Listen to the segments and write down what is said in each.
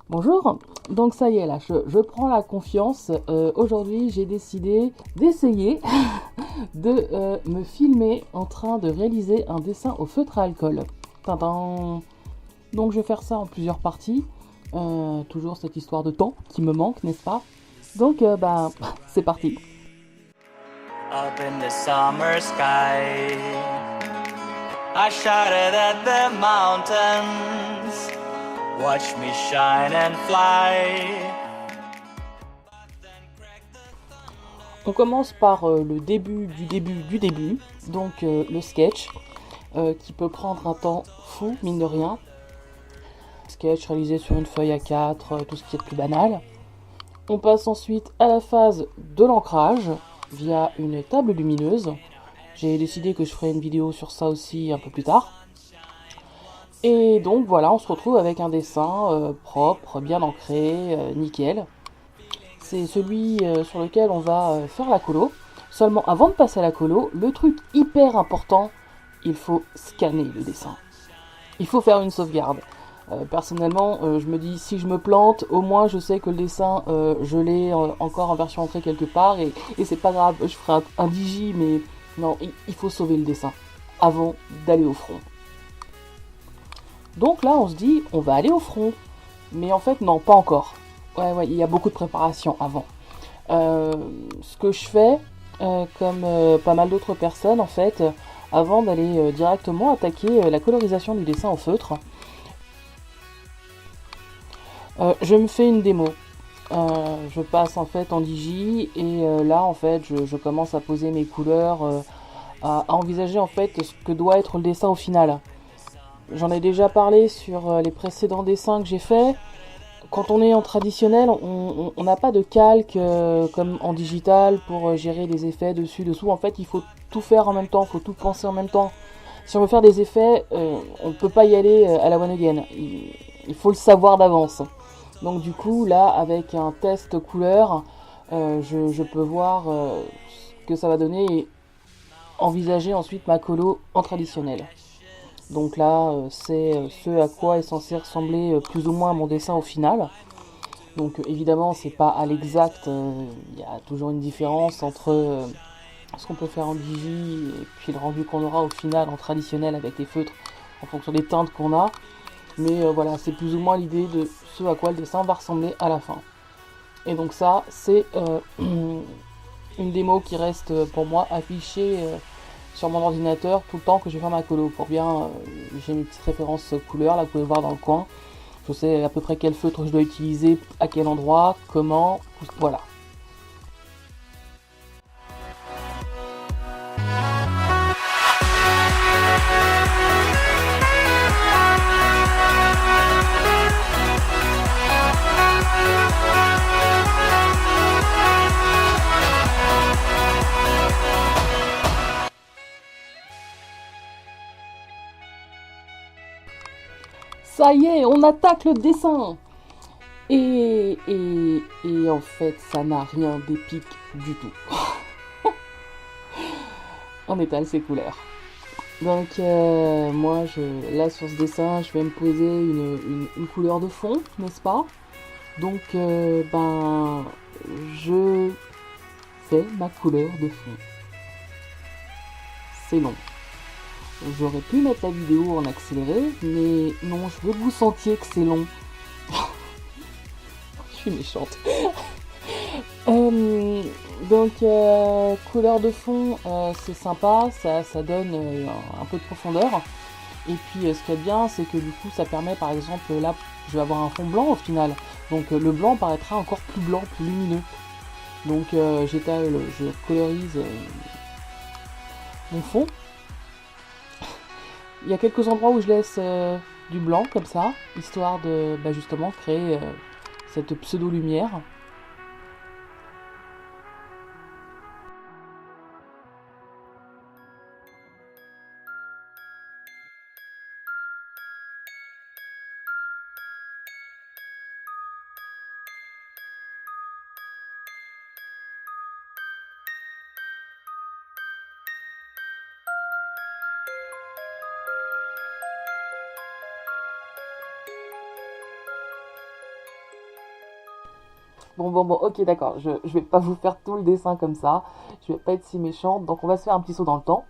Bonjour, donc ça y est là, je prends la confiance. Aujourd'hui j'ai décidé d'essayer de me filmer en train de réaliser un dessin au feutre à alcool. Tadam. Donc je vais faire ça en plusieurs parties. Toujours cette histoire de temps qui me manque, n'est-ce pas? Donc c'est parti. Up in the summer sky, I shouted at the mountains, watch me shine and fly. On commence par le début du début du début, donc le sketch, qui peut prendre un temps fou, mine de rien. Sketch réalisé sur une feuille A4, tout ce qui est plus banal. On passe ensuite à la phase de l'ancrage via une table lumineuse. J'ai décidé que je ferai une vidéo sur ça aussi un peu plus tard. Et donc voilà, on se retrouve avec un dessin propre, bien ancré, nickel. C'est celui sur lequel on va faire la colo. Seulement avant de passer à la colo, le truc hyper important, il faut scanner le dessin. Il faut faire une sauvegarde. Personnellement, je me dis si je me plante, au moins je sais que le dessin, je l'ai encore en version entrée quelque part et c'est pas grave, je ferai un digi, mais non, il faut sauver le dessin avant d'aller au front. Donc là, on se dit, on va aller au front, mais en fait, non, pas encore. Ouais, il y a beaucoup de préparation avant. Ce que je fais, comme pas mal d'autres personnes, en fait, avant d'aller directement attaquer la colorisation du dessin au feutre, je me fais une démo. Je passe en fait en digi et là en fait je commence à poser mes couleurs, à envisager en fait ce que doit être le dessin au final. J'en ai déjà parlé sur les précédents dessins que j'ai faits. Quand on est en traditionnel, on n'a pas de calque comme en digital pour gérer les effets dessus, dessous. En fait, il faut tout faire en même temps, il faut tout penser en même temps. Si on veut faire des effets, on ne peut pas y aller à la one again. Il faut le savoir d'avance. Donc du coup, là, avec un test couleur, je peux voir ce que ça va donner et envisager ensuite ma colo en traditionnel. Donc là, c'est ce à quoi est censé ressembler plus ou moins mon dessin au final. Donc évidemment, c'est pas à l'exact, il y a toujours une différence entre ce qu'on peut faire en digi et puis le rendu qu'on aura au final en traditionnel avec les feutres en fonction des teintes qu'on a. Mais voilà, c'est plus ou moins l'idée de ce à quoi le dessin va ressembler à la fin. Et donc ça, c'est une démo qui reste pour moi affichée sur mon ordinateur tout le temps que je vais faire ma colo. Pour bien, j'ai mes petites références couleurs, là vous pouvez voir dans le coin. Je sais à peu près quel feutre je dois utiliser, à quel endroit, comment, voilà. Ça y est, on attaque le dessin. Et en fait, ça n'a rien d'épique du tout. On étale ses couleurs. Donc moi, là sur ce dessin, je vais me poser une couleur de fond, n'est-ce pas? Donc je fais ma couleur de fond. C'est long. J'aurais pu mettre la vidéo en accéléré, mais non, je veux que vous sentiez que c'est long. Je suis méchante. Euh, couleur de fond, c'est sympa, ça donne un peu de profondeur. Et puis, ce qui est bien, c'est que du coup, ça permet, par exemple, là, je vais avoir un fond blanc au final. Donc, le blanc paraîtra encore plus blanc, plus lumineux. Donc, j'étale, je colorise mon fond. Il y a quelques endroits où je laisse du blanc, comme ça, histoire de, justement, créer cette pseudo-lumière. Bon, ok, d'accord, je vais pas vous faire tout le dessin comme ça, je vais pas être si méchante, donc on va se faire un petit saut dans le temps.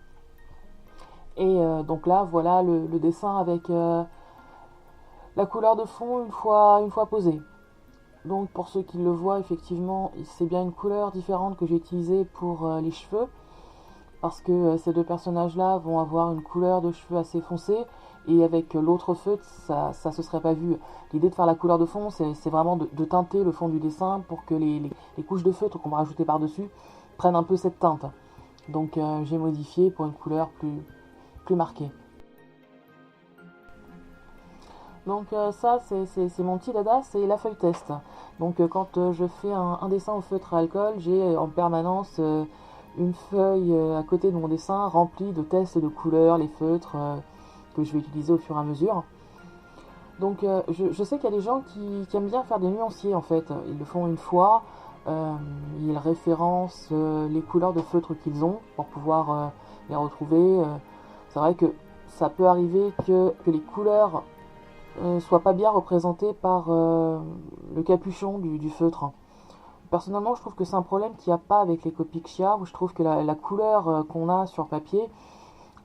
Et donc là, voilà le dessin avec la couleur de fond une fois posée. Donc pour ceux qui le voient, effectivement, c'est bien une couleur différente que j'ai utilisée pour les cheveux, parce que ces deux personnages-là vont avoir une couleur de cheveux assez foncée, et avec l'autre feutre, ça se serait pas vu. L'idée de faire la couleur de fond, c'est vraiment de teinter le fond du dessin pour que les couches de feutre qu'on va rajouter par-dessus prennent un peu cette teinte. Donc j'ai modifié pour une couleur plus marquée. Donc ça, c'est mon petit dada, c'est la feuille test. Donc quand je fais un dessin au feutre à alcool, j'ai en permanence une feuille à côté de mon dessin remplie de tests de couleurs, les feutres que je vais utiliser au fur et à mesure. Donc je sais qu'il y a des gens qui aiment bien faire des nuanciers en fait. Ils le font une fois, ils référencent les couleurs de feutre qu'ils ont pour pouvoir les retrouver. C'est vrai que ça peut arriver que les couleurs soient pas bien représentées par le capuchon du feutre. Personnellement, je trouve que c'est un problème qu'il n'y a pas avec les copies Xia, où je trouve que la couleur qu'on a sur papier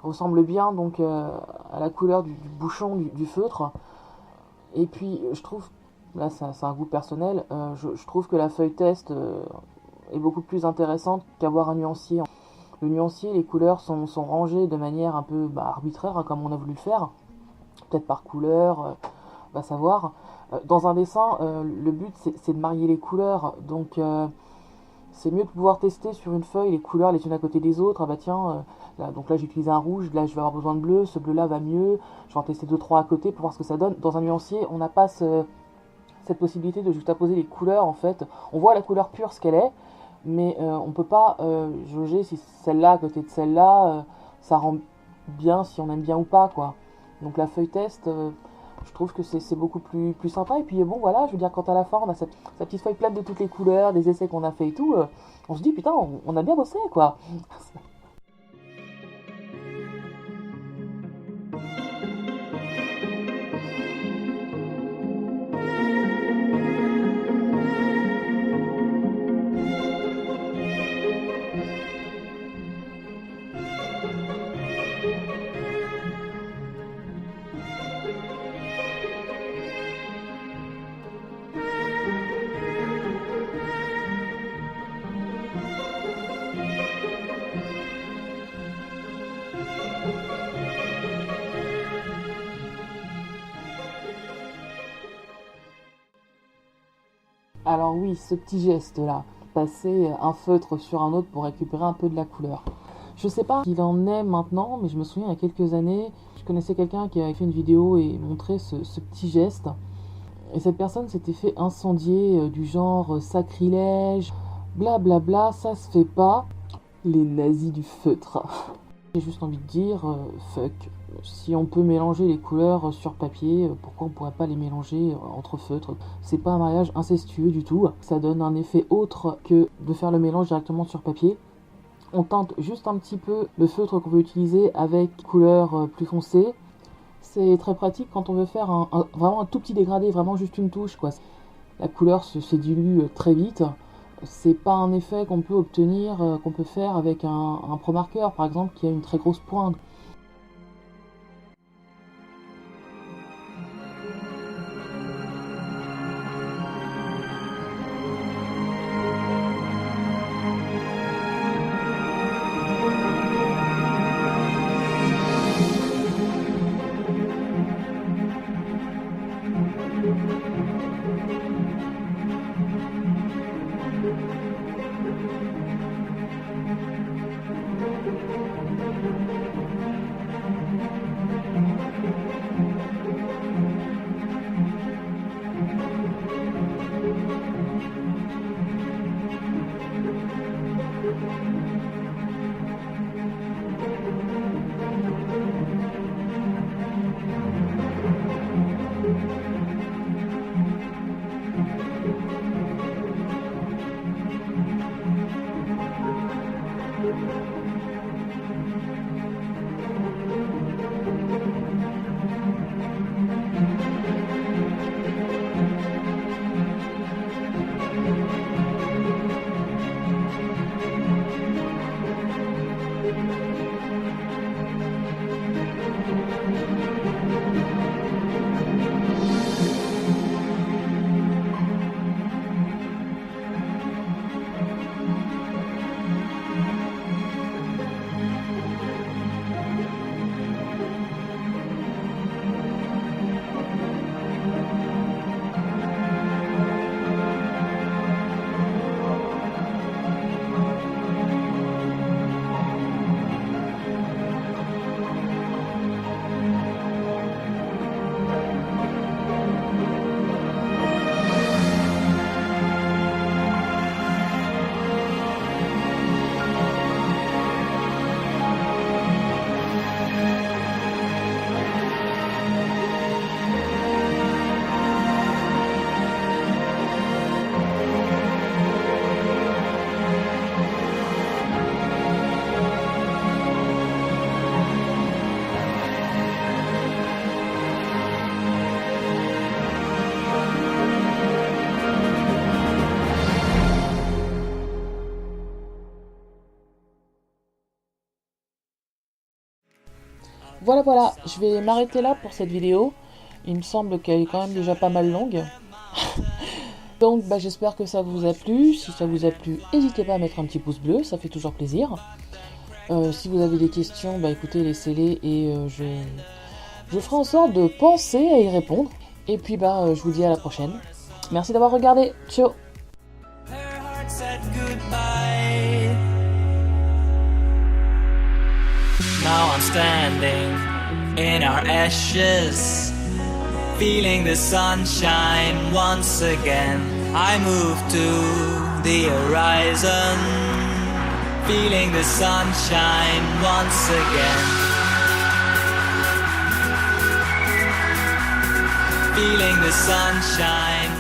ressemble bien donc à la couleur du bouchon du feutre. Et puis je trouve, là c'est un goût personnel, je trouve que la feuille test est beaucoup plus intéressante qu'avoir un nuancier. Le nuancier, les couleurs sont rangées de manière un peu arbitraire, hein, comme on a voulu le faire, peut-être par couleur, va savoir. Dans un dessin, le but c'est de marier les couleurs, donc c'est mieux de pouvoir tester sur une feuille les couleurs les unes à côté des autres. Ah bah tiens, donc là j'ai utilisé un rouge, là je vais avoir besoin de bleu, ce bleu là va mieux, je vais en tester 2-3 à côté pour voir ce que ça donne. Dans un nuancier, on n'a pas cette possibilité de juxtaposer les couleurs en fait. On voit la couleur pure ce qu'elle est, mais on peut pas jauger si celle-là à côté de celle-là, ça rend bien, si on aime bien ou pas quoi. Donc la feuille test, je trouve que c'est beaucoup plus sympa. Et puis bon voilà, je veux dire, quand à la fin on a cette petite feuille pleine de toutes les couleurs, des essais qu'on a fait et tout, on se dit putain, on a bien bossé quoi. Alors oui, ce petit geste-là, passer un feutre sur un autre pour récupérer un peu de la couleur. Je sais pas qu'il en est maintenant, mais je me souviens il y a quelques années, je connaissais quelqu'un qui avait fait une vidéo et montrait ce petit geste. Et cette personne s'était fait incendier du genre sacrilège, blablabla, bla bla, ça se fait pas. Les nazis du feutre. J'ai juste envie de dire, fuck. Si on peut mélanger les couleurs sur papier, pourquoi on pourrait pas les mélanger entre feutres? C'est pas un mariage incestueux du tout. Ça donne un effet autre que de faire le mélange directement sur papier. On teinte juste un petit peu le feutre qu'on veut utiliser avec couleur plus foncée. C'est très pratique quand on veut faire vraiment un tout petit dégradé, vraiment juste une touche quoi. La couleur se dilue très vite. C'est pas un effet qu'on peut obtenir, qu'on peut faire avec un Pro Marker par exemple qui a une très grosse pointe. Voilà, je vais m'arrêter là pour cette vidéo. Il me semble qu'elle est quand même déjà pas mal longue. Donc j'espère que ça vous a plu. Si ça vous a plu, n'hésitez pas à mettre un petit pouce bleu, ça fait toujours plaisir. Si vous avez des questions, écoutez, laissez-les et je ferai en sorte de penser à y répondre. Et puis je vous dis à la prochaine. Merci d'avoir regardé. Ciao. Now I'm standing in our ashes, feeling the sunshine once again. I move to the horizon, feeling the sunshine once again. Feeling the sunshine